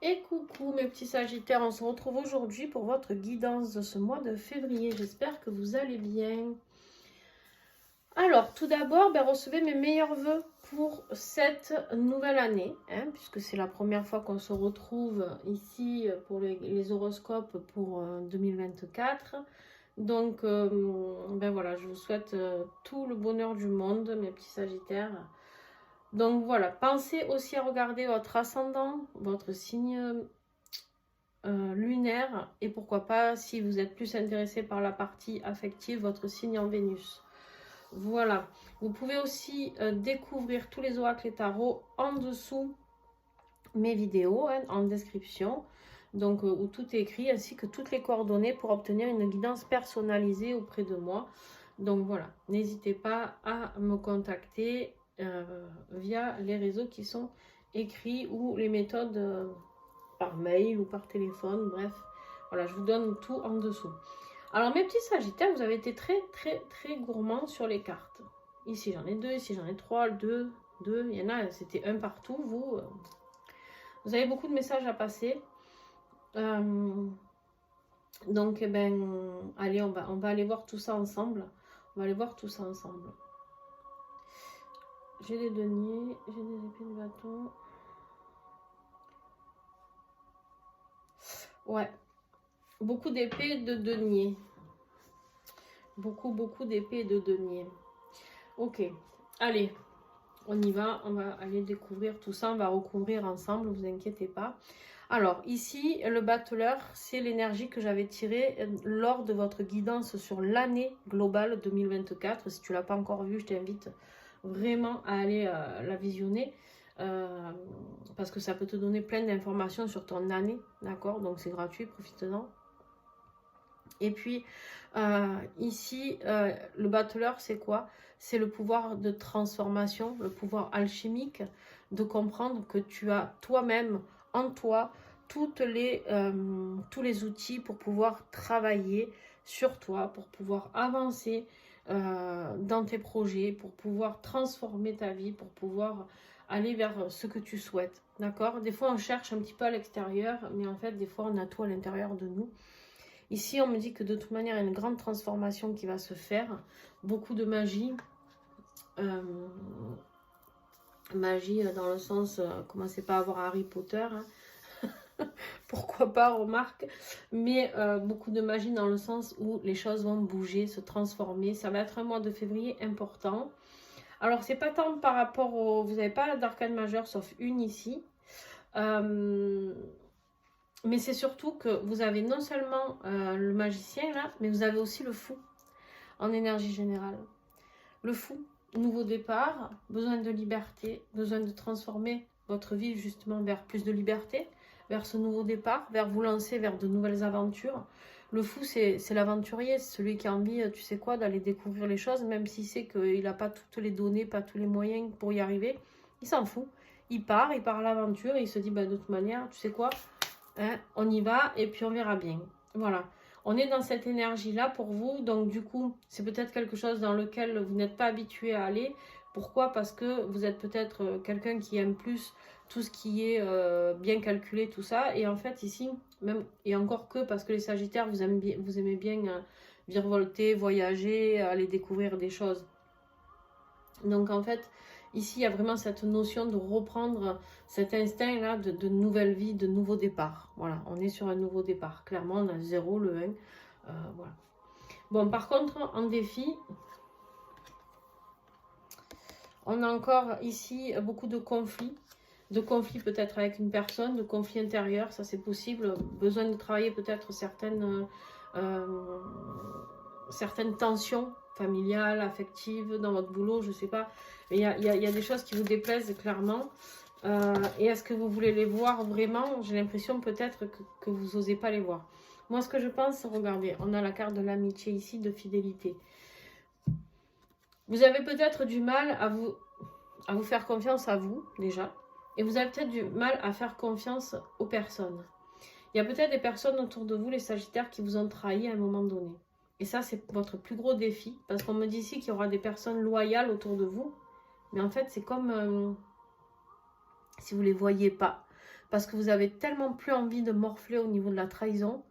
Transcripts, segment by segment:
Et coucou mes petits sagittaires, on se retrouve aujourd'hui pour votre guidance de ce mois de février. J'espère que vous allez bien. Alors, tout d'abord, recevez mes meilleurs vœux pour cette nouvelle année, puisque c'est la première fois qu'on se retrouve ici pour les horoscopes pour 2024. Donc, voilà, je vous souhaite tout le bonheur du monde, mes petits sagittaires. Donc voilà, pensez aussi à regarder votre ascendant, votre signe lunaire et pourquoi pas, si vous êtes plus intéressé par la partie affective, votre signe en Vénus. Voilà, vous pouvez aussi découvrir tous les oracles et tarots en dessous mes vidéos, en description, donc où tout est écrit, ainsi que toutes les coordonnées pour obtenir une guidance personnalisée auprès de moi. Donc voilà, n'hésitez pas à me contacter via les réseaux qui sont écrits ou les méthodes par mail ou par téléphone, bref, voilà, je vous donne tout en dessous. Alors mes petits sagittaires, vous avez été très gourmands sur les cartes. Ici j'en ai deux, ici j'en ai trois, deux, il y en a, c'était un partout, vous avez beaucoup de messages à passer. Donc allez, on va aller voir tout ça ensemble. On va aller voir tout ça ensemble. J'ai des deniers, j'ai des épées de bâton. Ouais, beaucoup d'épées de denier. Beaucoup d'épées de denier. Ok, allez, on y va. On va aller découvrir tout ça. On va recouvrir ensemble, vous inquiétez pas. Alors, ici, le battleur, c'est l'énergie que j'avais tirée lors de votre guidance sur l'année globale 2024. Si tu ne l'as pas encore vue, je t'invite vraiment à aller la visionner. Parce que ça peut te donner plein d'informations sur ton année, d'accord? Donc c'est gratuit, profite-en. Et puis ici, le battleur, c'est quoi? C'est le pouvoir de transformation, le pouvoir alchimique, de comprendre que tu as toi-même en toi tous les outils pour pouvoir travailler sur toi, pour pouvoir avancer dans tes projets, pour pouvoir transformer ta vie, pour pouvoir aller vers ce que tu souhaites, d'accord? Des fois, on cherche un petit peu à l'extérieur, mais en fait, des fois, on a tout à l'intérieur de nous. Ici, on me dit que de toute manière, il y a une grande transformation qui va se faire. Beaucoup de magie. Magie dans le sens, commencez pas à avoir Harry Potter. Pourquoi pas, remarque. Mais beaucoup de magie dans le sens où les choses vont bouger, se transformer. Ça va être un mois de février important. Alors, c'est pas tant par rapport au... Vous n'avez pas d'arcane majeur, sauf une ici. Mais c'est surtout que vous avez non seulement le magicien là, mais vous avez aussi le fou en énergie générale. Le fou, nouveau départ, besoin de liberté, besoin de transformer votre vie justement vers plus de liberté, vers ce nouveau départ, vers vous lancer vers de nouvelles aventures. Le fou, c'est l'aventurier, c'est celui qui a envie, tu sais quoi, d'aller découvrir les choses, même s'il sait qu'il n'a pas toutes les données, pas tous les moyens pour y arriver. Il s'en fout. Il part à l'aventure et il se dit, de toute manière, tu sais quoi, on y va et puis on verra bien. Voilà. On est dans cette énergie-là pour vous. Donc, du coup, c'est peut-être quelque chose dans lequel vous n'êtes pas habitué à aller. Pourquoi? Parce que vous êtes peut-être quelqu'un qui aime plus tout ce qui est bien calculé, tout ça. Et en fait, ici, même, et encore que, parce que les Sagittaires, vous aimez bien virevolter, voyager, aller découvrir des choses. Donc, en fait, ici, il y a vraiment cette notion de reprendre cet instinct-là de nouvelle vie, de nouveau départ. Voilà, on est sur un nouveau départ. Clairement, on a le 0, le 1. Voilà. Bon, par contre, en défi, on a encore ici beaucoup de conflits. De conflits peut-être avec une personne, de conflits intérieurs, ça c'est possible. Besoin de travailler peut-être certaines tensions familiales, affectives, dans votre boulot, je ne sais pas. Mais il y a des choses qui vous déplaisent clairement. Et est-ce que vous voulez les voir vraiment? J'ai l'impression peut-être que vous n'osez pas les voir. Moi, ce que je pense, regardez, on a la carte de l'amitié ici, de fidélité. Vous avez peut-être du mal à vous faire confiance à vous, déjà. Et vous avez peut-être du mal à faire confiance aux personnes. Il y a peut-être des personnes autour de vous, les Sagittaires, qui vous ont trahi à un moment donné. Et ça, c'est votre plus gros défi. Parce qu'on me dit ici qu'il y aura des personnes loyales autour de vous. Mais en fait, c'est comme si vous ne les voyez pas. parce que vous avez tellement plus envie de morfler au niveau de la trahison,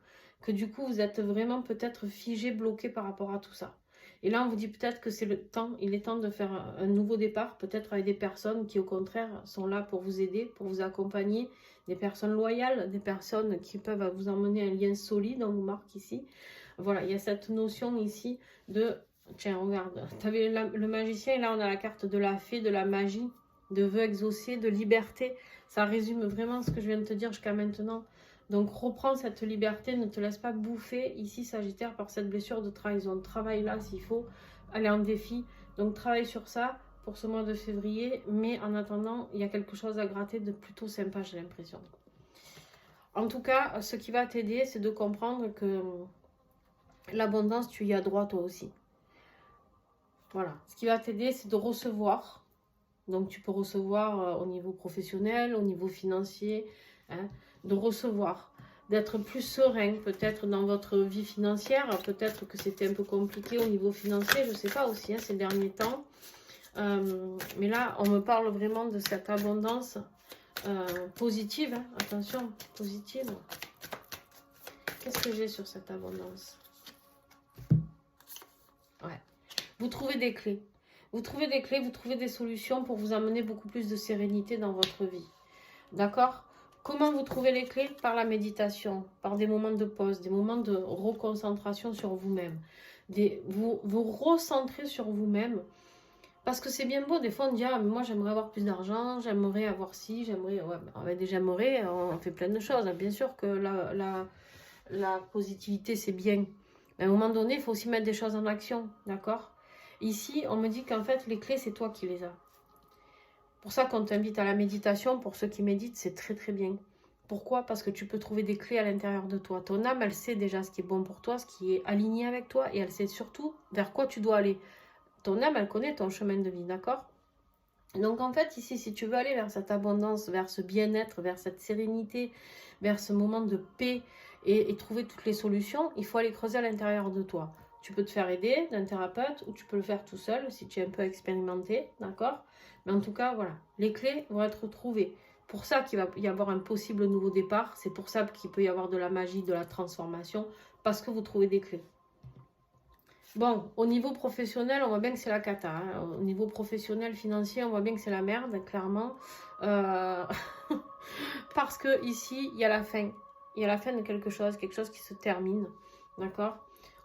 que du coup, vous êtes vraiment peut-être figé, bloqué par rapport à tout ça. Et là, on vous dit peut-être que c'est le temps, il est temps de faire un nouveau départ, peut-être avec des personnes qui, au contraire, sont là pour vous aider, pour vous accompagner, des personnes loyales, des personnes qui peuvent vous emmener un lien solide, on vous marque ici. Voilà, il y a cette notion ici de... Tiens, regarde, tu avais le magicien, et là, on a la carte de la fée, de la magie, de vœux exaucés, de liberté. Ça résume vraiment ce que je viens de te dire jusqu'à maintenant. Donc, reprends cette liberté, ne te laisse pas bouffer ici, Sagittaire, par cette blessure de trahison. Travaille là s'il faut, aller en défi. Donc, travaille sur ça pour ce mois de février. Mais en attendant, il y a quelque chose à gratter de plutôt sympa, j'ai l'impression. En tout cas, ce qui va t'aider, c'est de comprendre que l'abondance, tu y as droit toi aussi. Voilà. Ce qui va t'aider, c'est de recevoir. Donc, tu peux recevoir au niveau professionnel, au niveau financier, hein, de recevoir, d'être plus serein peut-être dans votre vie financière. Peut-être que c'était un peu compliqué au niveau financier, je ne sais pas aussi, hein, ces derniers temps. Mais là, on me parle vraiment de cette abondance positive. Hein, attention, positive. Qu'est-ce que j'ai sur cette abondance? Ouais. Vous trouvez des clés. Vous trouvez des clés, vous trouvez des solutions pour vous amener beaucoup plus de sérénité dans votre vie. D'accord? Comment vous trouvez les clés? Par la méditation, par des moments de pause, des moments de reconcentration sur vous-même. Vous recentrez sur vous-même. Parce que c'est bien beau, des fois on dit, ah, mais moi j'aimerais avoir plus d'argent, j'aimerais avoir ci, j'aimerais... Ouais, déjà j'aimerais, on fait plein de choses. Bien sûr que la positivité c'est bien. Mais à un moment donné, il faut aussi mettre des choses en action. D'accord? Ici, on me dit qu'en fait, les clés, c'est toi qui les as. Pour ça qu'on t'invite à la méditation, pour ceux qui méditent, c'est très très bien. Pourquoi? Parce que tu peux trouver des clés à l'intérieur de toi. Ton âme, elle sait déjà ce qui est bon pour toi, ce qui est aligné avec toi, et elle sait surtout vers quoi tu dois aller. Ton âme, elle connaît ton chemin de vie, d'accord? Donc en fait, ici, si tu veux aller vers cette abondance, vers ce bien-être, vers cette sérénité, vers ce moment de paix et trouver toutes les solutions, il faut aller creuser à l'intérieur de toi. Tu peux te faire aider d'un thérapeute ou tu peux le faire tout seul si tu es un peu expérimenté, d'accord? Mais en tout cas, voilà, les clés vont être trouvées. Pour ça qu'il va y avoir un possible nouveau départ, c'est pour ça qu'il peut y avoir de la magie, de la transformation, parce que vous trouvez des clés. Bon, au niveau professionnel, on voit bien que c'est la cata. Hein. Au niveau professionnel, financier, on voit bien que c'est la merde, clairement. Parce que ici, il y a la fin. Il y a la fin de quelque chose qui se termine. D'accord?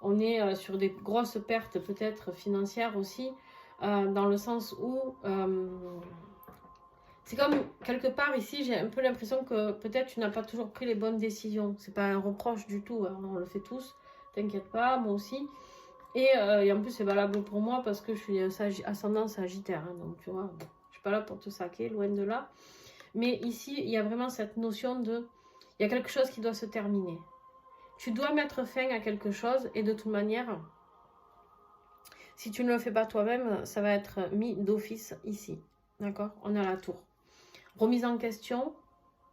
On est sur des grosses pertes, peut-être financières aussi, dans le sens où... c'est comme, quelque part, ici, j'ai un peu l'impression que peut-être tu n'as pas toujours pris les bonnes décisions. C'est pas un reproche du tout, hein. On le fait tous. T'inquiète pas, moi aussi. Et en plus, c'est valable pour moi parce que je suis ascendant sagittaire. Hein, donc, tu vois, je suis pas là pour te saquer, loin de là. Mais ici, il y a vraiment cette notion de... Il y a quelque chose qui doit se terminer. Tu dois mettre fin à quelque chose et de toute manière, si tu ne le fais pas toi-même, ça va être mis d'office ici. D'accord? On est à la tour. Remise en question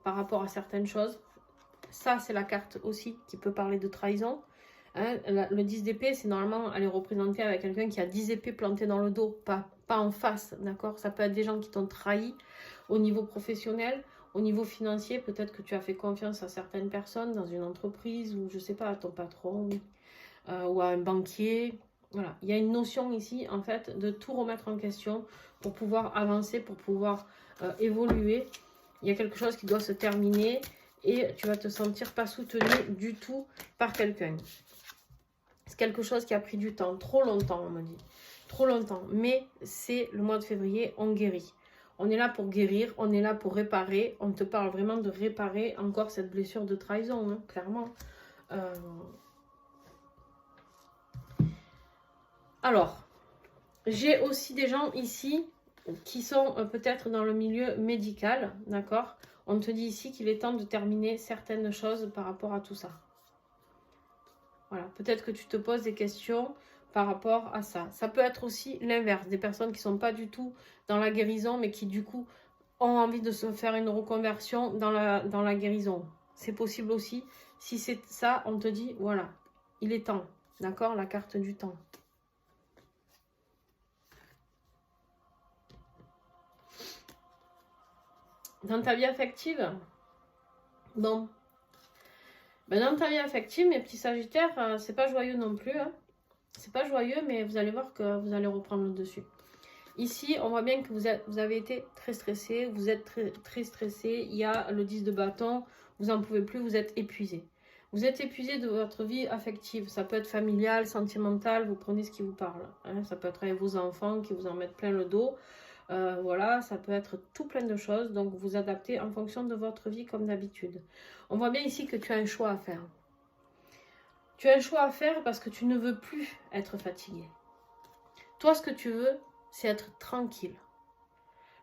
par rapport à certaines choses. Ça, c'est la carte aussi qui peut parler de trahison. Hein, le 10 d'épée, c'est normalement, elle est représentée avec quelqu'un qui a 10 épées plantées dans le dos, pas en face, d'accord? Ça peut être des gens qui t'ont trahi au niveau professionnel, au niveau financier, peut-être que tu as fait confiance à certaines personnes dans une entreprise, ou je sais pas, à ton patron, ou à un banquier. Voilà, il y a une notion ici, en fait, de tout remettre en question pour pouvoir avancer, pour pouvoir évoluer. Il y a quelque chose qui doit se terminer et tu vas te sentir pas soutenu du tout par quelqu'un. C'est quelque chose qui a pris du temps, trop longtemps, on me dit. Trop longtemps. Mais c'est le mois de février, on guérit. On est là pour guérir, on est là pour réparer. On te parle vraiment de réparer encore cette blessure de trahison, hein, clairement. Alors, j'ai aussi des gens ici qui sont peut-être dans le milieu médical, d'accord? On te dit ici qu'il est temps de terminer certaines choses par rapport à tout ça. Voilà, peut-être que tu te poses des questions par rapport à ça. Ça peut être aussi l'inverse, des personnes qui ne sont pas du tout dans la guérison, mais qui du coup ont envie de se faire une reconversion dans la guérison. C'est possible aussi. Si c'est ça, on te dit, voilà, il est temps. D'accord? La carte du temps. Dans ta vie affective, Bon. Ben, dans ta vie affective, mes petits sagittaires, c'est pas joyeux non plus. Hein. C'est pas joyeux, mais vous allez voir que vous allez reprendre le dessus. Ici, on voit bien que vous avez été très stressé, vous êtes très stressé. Il y a le 10 de bâton, vous n'en pouvez plus, vous êtes épuisé. Vous êtes épuisé de votre vie affective. Ça peut être familial, sentimental, vous prenez ce qui vous parle. Hein. Ça peut être avec vos enfants qui vous en mettent plein le dos. Voilà, ça peut être tout plein de choses. Donc, vous adaptez en fonction de votre vie comme d'habitude. On voit bien ici que tu as un choix à faire. Tu as un choix à faire parce que tu ne veux plus être fatigué. Toi, ce que tu veux, c'est être tranquille.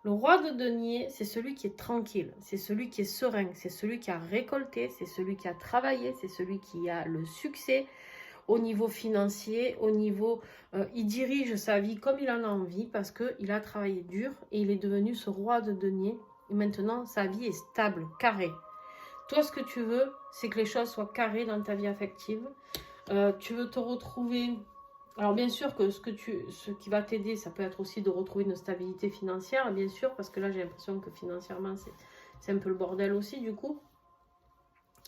Le roi de denier, c'est celui qui est tranquille, c'est celui qui est serein, c'est celui qui a récolté, c'est celui qui a travaillé, c'est celui qui a le succès au niveau financier, au niveau... il dirige sa vie comme il en a envie parce qu'il a travaillé dur et il est devenu ce roi de denier. Et maintenant, sa vie est stable, carrée. Toi, ce que tu veux, c'est que les choses soient carrées dans ta vie affective. Tu veux te retrouver... Alors bien sûr que ce qui va t'aider, ça peut être aussi de retrouver une stabilité financière, bien sûr, parce que là j'ai l'impression que financièrement c'est un peu le bordel aussi du coup.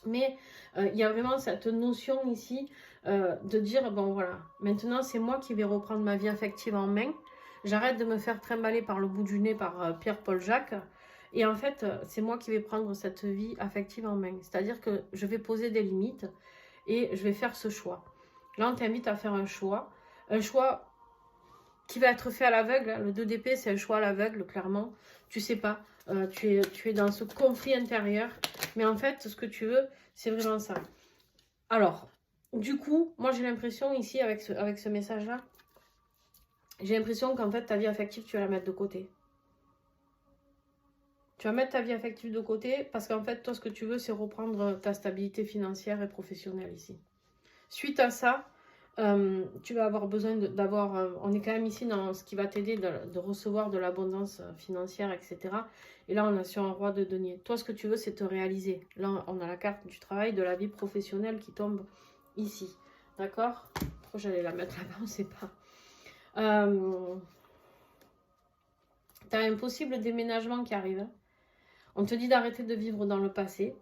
Mais il y a vraiment cette notion ici de dire, bon voilà, maintenant c'est moi qui vais reprendre ma vie affective en main. J'arrête de me faire trimballer par le bout du nez par Pierre-Paul Jacques. Et en fait, c'est moi qui vais prendre cette vie affective en main. C'est-à-dire que je vais poser des limites et je vais faire ce choix. Là, on t'invite à faire un choix qui va être fait à l'aveugle. Le 2 d'épée, c'est un choix à l'aveugle, clairement. Tu sais pas, tu es dans ce conflit intérieur. Mais en fait, ce que tu veux, c'est vraiment ça. Alors, du coup, moi j'ai l'impression ici, avec ce message-là, j'ai l'impression qu'en fait, ta vie affective, tu vas la mettre de côté. Tu vas mettre ta vie affective de côté parce qu'en fait, toi, ce que tu veux, c'est reprendre ta stabilité financière et professionnelle ici. Suite à ça, tu vas avoir besoin d'avoir... on est quand même ici dans ce qui va t'aider de recevoir de l'abondance financière, etc. Et là, on est sur un roi de denier. Toi, ce que tu veux, c'est te réaliser. Là, on a la carte du travail, de la vie professionnelle qui tombe ici. D'accord? Pourquoi j'allais la mettre là-bas? On ne sait pas. Tu as un possible déménagement qui arrive. Hein. On te dit d'arrêter de vivre dans le passé.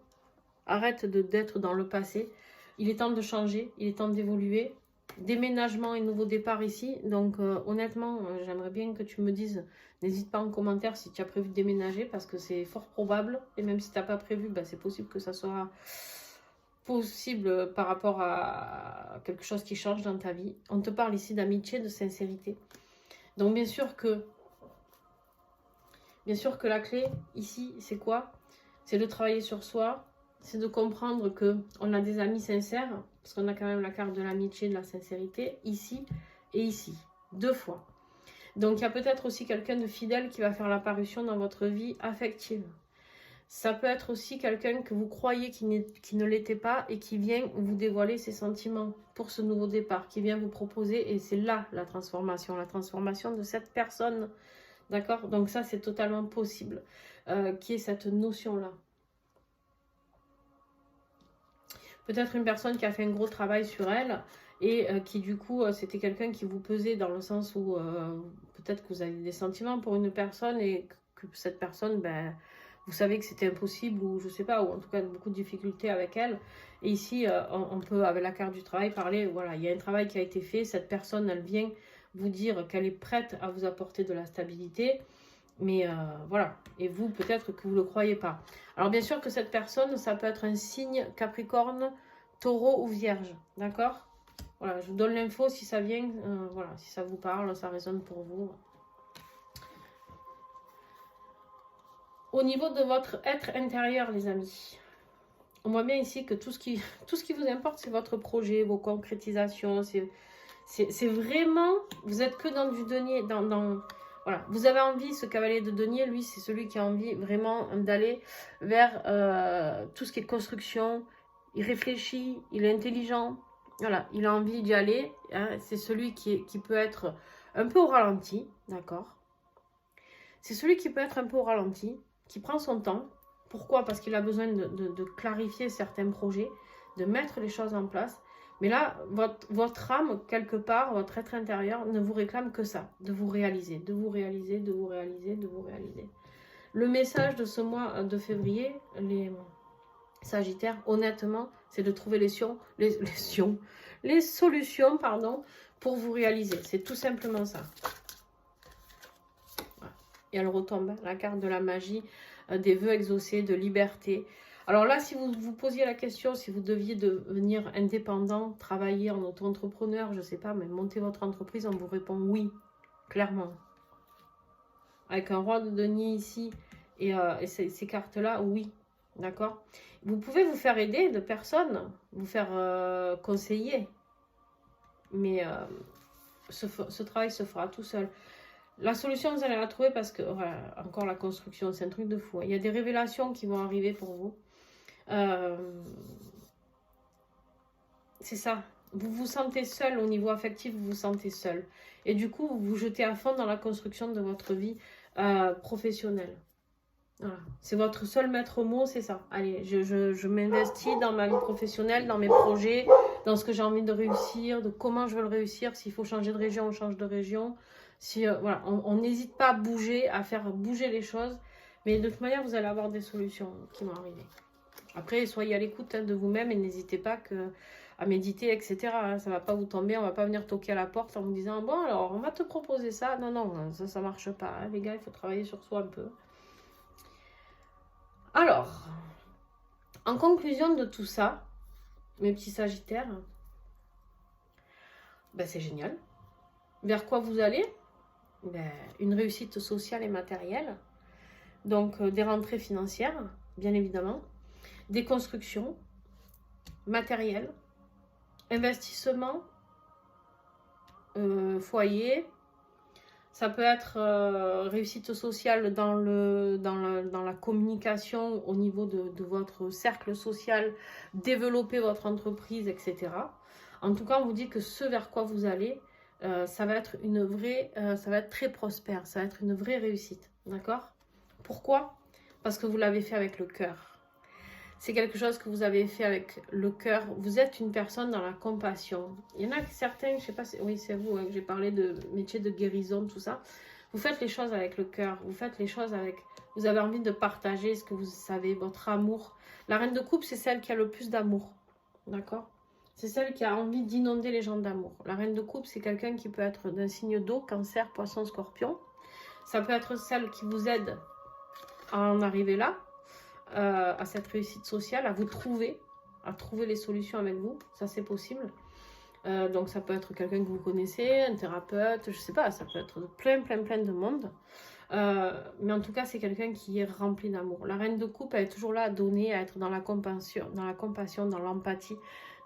Arrête d'être dans le passé. Il est temps de changer, il est temps d'évoluer. Déménagement et nouveau départ ici. Donc honnêtement, j'aimerais bien que tu me dises, n'hésite pas en commentaire si tu as prévu de déménager parce que c'est fort probable. Et même si tu n'as pas prévu, bah, c'est possible que ça soit possible par rapport à quelque chose qui change dans ta vie. On te parle ici d'amitié, de sincérité. Donc bien sûr que la clé ici, c'est quoi? C'est de travailler sur soi. C'est de comprendre qu'on a des amis sincères, parce qu'on a quand même la carte de l'amitié, de la sincérité, ici et ici, 2 fois. Donc il y a peut-être aussi quelqu'un de fidèle qui va faire l'apparition dans votre vie affective. Ça peut être aussi quelqu'un que vous croyez qui ne l'était pas et qui vient vous dévoiler ses sentiments pour ce nouveau départ, qui vient vous proposer, et c'est là la transformation de cette personne. D'accord? Donc ça, c'est totalement possible, qui est cette notion-là. Peut-être une personne qui a fait un gros travail sur elle et qui du coup c'était quelqu'un qui vous pesait dans le sens où peut-être que vous avez des sentiments pour une personne et que cette personne, ben, vous savez que c'était impossible ou je sais pas, ou en tout cas beaucoup de difficultés avec elle. Et ici on peut avec la carte du travail parler, voilà, il y a un travail qui a été fait, cette personne elle vient vous dire qu'elle est prête à vous apporter de la stabilité. Mais voilà, et vous, peut-être que vous ne le croyez pas. Alors bien sûr que cette personne, ça peut être un signe Capricorne, Taureau ou Vierge, d'accord? Voilà, je vous donne l'info si ça vient, voilà, si ça vous parle, ça résonne pour vous. Au niveau de votre être intérieur, les amis, on voit bien ici que tout ce qui vous importe, c'est votre projet, vos concrétisations, c'est vraiment, vous n'êtes que dans du denier, voilà, vous avez envie, ce cavalier de denier, lui, c'est celui qui a envie vraiment d'aller vers tout ce qui est construction. Il réfléchit, il est intelligent, voilà, il a envie d'y aller. Hein, c'est celui qui peut être un peu au ralenti, d'accord? C'est celui qui peut être un peu au ralenti, qui prend son temps. Pourquoi? Parce qu'il a besoin de clarifier certains projets, de mettre les choses en place. Mais là, votre âme, quelque part, votre être intérieur ne vous réclame que ça, de vous réaliser, de vous réaliser, de vous réaliser, de vous réaliser. Le message de ce mois de février, Sagittaire, honnêtement, c'est de trouver les solutions, pardon, pour vous réaliser. C'est tout simplement ça. Voilà. Et elle retombe, la carte de la magie, des vœux exaucés, de liberté. Alors là, si vous vous posiez la question, si vous deviez devenir indépendant, travailler en auto-entrepreneur, je ne sais pas, mais monter votre entreprise, on vous répond oui, clairement. Avec un roi de denier ici et ces cartes-là, oui. D'accord? Vous pouvez vous faire aider de personnes, vous faire conseiller. Mais ce travail se fera tout seul. La solution, vous allez la trouver parce que, voilà, encore la construction, c'est un truc de fou. Il y a des révélations qui vont arriver pour vous. C'est ça. Vous vous sentez seul au niveau affectif, vous vous sentez seul. Et du coup, vous vous jetez à fond dans la construction de votre vie professionnelle. Voilà. C'est votre seul maître mot, c'est ça. Allez, je m'investis dans ma vie professionnelle, dans mes projets, dans ce que j'ai envie de réussir, de comment je veux le réussir. S'il faut changer de région, on change de région. Si, voilà, on n'hésite pas à bouger, à faire bouger les choses. Mais de toute manière, vous allez avoir des solutions qui vont arriver. Après, soyez à l'écoute de vous-même et n'hésitez pas à méditer, etc. Ça ne va pas vous tomber, on ne va pas venir toquer à la porte en vous disant « Bon, alors, on va te proposer ça. » Non, non, ça ne marche pas. Hein. Les gars, il faut travailler sur soi un peu. Alors, en conclusion de tout ça, mes petits sagittaires, ben c'est génial. Vers quoi vous allez? Ben, une réussite sociale et matérielle. Donc, des rentrées financières, bien évidemment. Des constructions, matériel, investissement, foyer. Ça peut être réussite sociale dans la communication au niveau de votre cercle social, développer votre entreprise, etc. En tout cas, on vous dit que ce vers quoi vous allez, ça va être ça va être très prospère, ça va être une vraie réussite, d'accord? Pourquoi? Parce que vous l'avez fait avec le cœur. C'est quelque chose que vous avez fait avec le cœur. Vous êtes une personne dans la compassion. Il y en a certains, je ne sais pas, oui c'est vous, hein, que j'ai parlé de métier de guérison, tout ça. Vous faites les choses avec le cœur. Vous faites les choses avec... Vous avez envie de partager ce que vous savez, votre amour. La reine de coupe, c'est celle qui a le plus d'amour. D'accord? C'est celle qui a envie d'inonder les gens d'amour. La reine de coupe, c'est quelqu'un qui peut être d'un signe d'eau, cancer, poisson, scorpion. Ça peut être celle qui vous aide à en arriver là. À cette réussite sociale, à trouver les solutions avec vous, ça c'est possible. Donc ça peut être quelqu'un que vous connaissez, un thérapeute, je sais pas, ça peut être plein de monde. Mais en tout cas, c'est quelqu'un qui est rempli d'amour. La reine de coupe, elle est toujours là à donner, à être dans la compassion, dans l'empathie.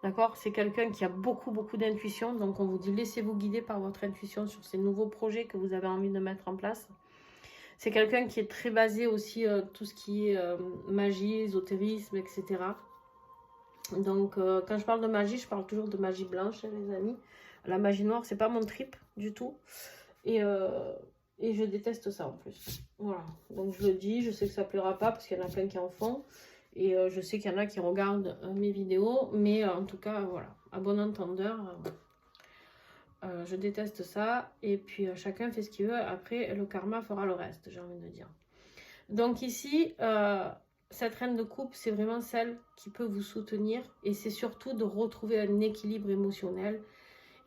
D'accord? C'est quelqu'un qui a beaucoup d'intuition. Donc on vous dit, laissez-vous guider par votre intuition sur ces nouveaux projets que vous avez envie de mettre en place. C'est quelqu'un qui est très basé aussi, tout ce qui est magie, ésotérisme, etc. Donc, quand je parle de magie, je parle toujours de magie blanche, hein, les amis. La magie noire, c'est pas mon trip du tout. Et je déteste ça en plus. Voilà. Donc, je le dis, je sais que ça plaira pas parce qu'il y en a plein qui en font. Et je sais qu'il y en a qui regardent mes vidéos. Mais en tout cas, voilà. À bon entendeur... je déteste ça, et puis chacun fait ce qu'il veut, après le karma fera le reste, j'ai envie de dire. Donc ici, cette reine de coupe, c'est vraiment celle qui peut vous soutenir, et c'est surtout de retrouver un équilibre émotionnel.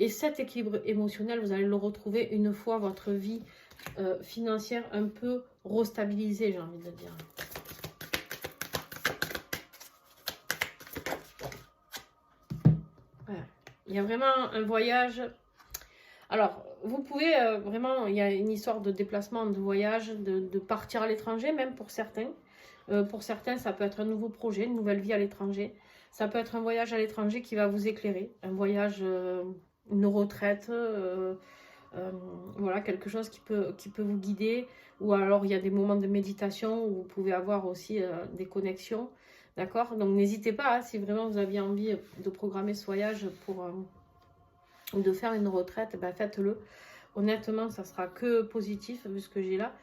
Et cet équilibre émotionnel, vous allez le retrouver une fois votre vie financière un peu restabilisée, j'ai envie de dire. Voilà. Il y a vraiment un voyage... Alors, vous pouvez vraiment, il y a une histoire de déplacement, de voyage, de partir à l'étranger, même pour certains. Pour certains, ça peut être un nouveau projet, une nouvelle vie à l'étranger. Ça peut être un voyage à l'étranger qui va vous éclairer. Un voyage, une retraite, voilà, quelque chose qui peut vous guider. Ou alors, il y a des moments de méditation où vous pouvez avoir aussi des connexions. D'accord? Donc, n'hésitez pas, hein, si vraiment vous aviez envie de programmer ce voyage pour... de faire une retraite, ben faites-le. Honnêtement, ça sera que positif vu ce que j'ai là.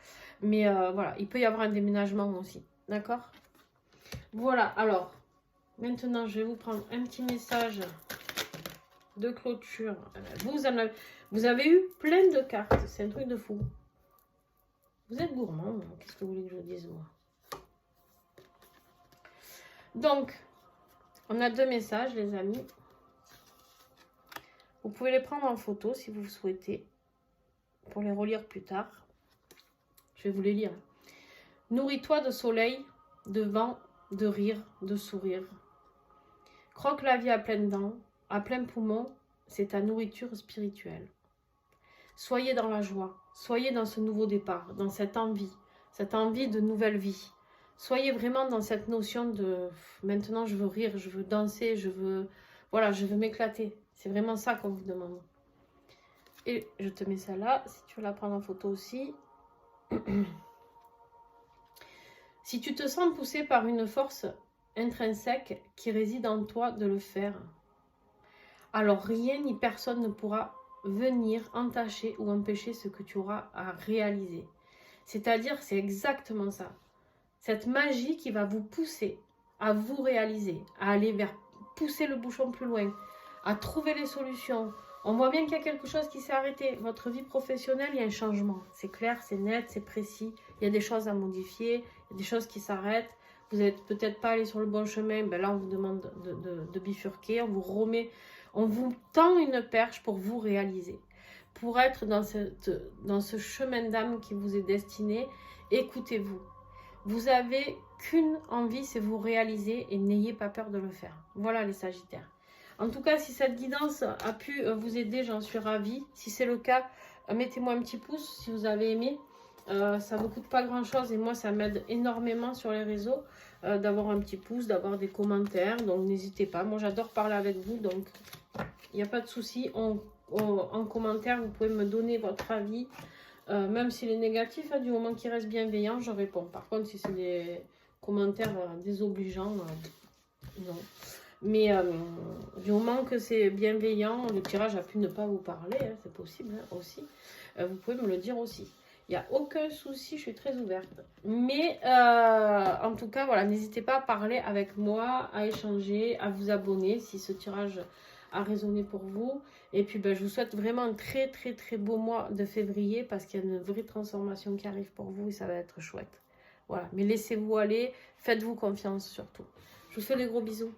Mais voilà, il peut y avoir un déménagement aussi. D'accord? Voilà, alors, maintenant, je vais vous prendre un petit message de clôture. Vous avez eu plein de cartes. C'est un truc de fou. Vous êtes gourmand. Qu'est-ce que vous voulez que je vous dise, moi? Donc, on a 2 messages, les amis. Vous pouvez les prendre en photo si vous le souhaitez, pour les relire plus tard. Je vais vous les lire. Nourris-toi de soleil, de vent, de rire, de sourire. Croque la vie à pleines dents, à plein poumon, c'est ta nourriture spirituelle. Soyez dans la joie, soyez dans ce nouveau départ, dans cette envie de nouvelle vie. Soyez vraiment dans cette notion de maintenant je veux rire, je veux danser, je veux m'éclater. C'est vraiment ça qu'on vous demande. Et je te mets ça là, si tu veux la prendre en photo aussi. Si tu te sens poussé par une force intrinsèque qui réside en toi de le faire, alors rien ni personne ne pourra venir entacher ou empêcher ce que tu auras à réaliser. C'est-à-dire, c'est exactement ça. Cette magie qui va vous pousser à vous réaliser, à aller vers pousser le bouchon plus loin, à trouver les solutions. On voit bien qu'il y a quelque chose qui s'est arrêté. Votre vie professionnelle, il y a un changement. C'est clair, c'est net, c'est précis. Il y a des choses à modifier, il y a des choses qui s'arrêtent. Vous n'êtes peut-être pas allé sur le bon chemin. Ben là, on vous demande de bifurquer. On vous remet, on vous tend une perche pour vous réaliser. Pour être dans ce chemin d'âme qui vous est destiné, écoutez-vous. Vous avez qu'une envie, c'est vous réaliser et n'ayez pas peur de le faire. Voilà les Sagittaires. En tout cas, si cette guidance a pu vous aider, j'en suis ravie. Si c'est le cas, mettez-moi un petit pouce si vous avez aimé. Ça ne vous coûte pas grand-chose et moi, ça m'aide énormément sur les réseaux d'avoir un petit pouce, d'avoir des commentaires. Donc, n'hésitez pas. Moi, j'adore parler avec vous, donc il n'y a pas de souci. En commentaire, vous pouvez me donner votre avis. Même s'il est négatif, hein, du moment qu'il reste bienveillant, je réponds. Par contre, si c'est des commentaires désobligeants, non. Mais du moment que c'est bienveillant, le tirage a pu ne pas vous parler, hein, c'est possible hein, aussi. Vous pouvez me le dire aussi. Il n'y a aucun souci, je suis très ouverte. Mais en tout cas, voilà, n'hésitez pas à parler avec moi, à échanger, à vous abonner si ce tirage a résonné pour vous. Et puis, je vous souhaite vraiment un très, très, très beau mois de février parce qu'il y a une vraie transformation qui arrive pour vous et ça va être chouette. Voilà, mais laissez-vous aller, faites-vous confiance surtout. Je vous fais des gros bisous.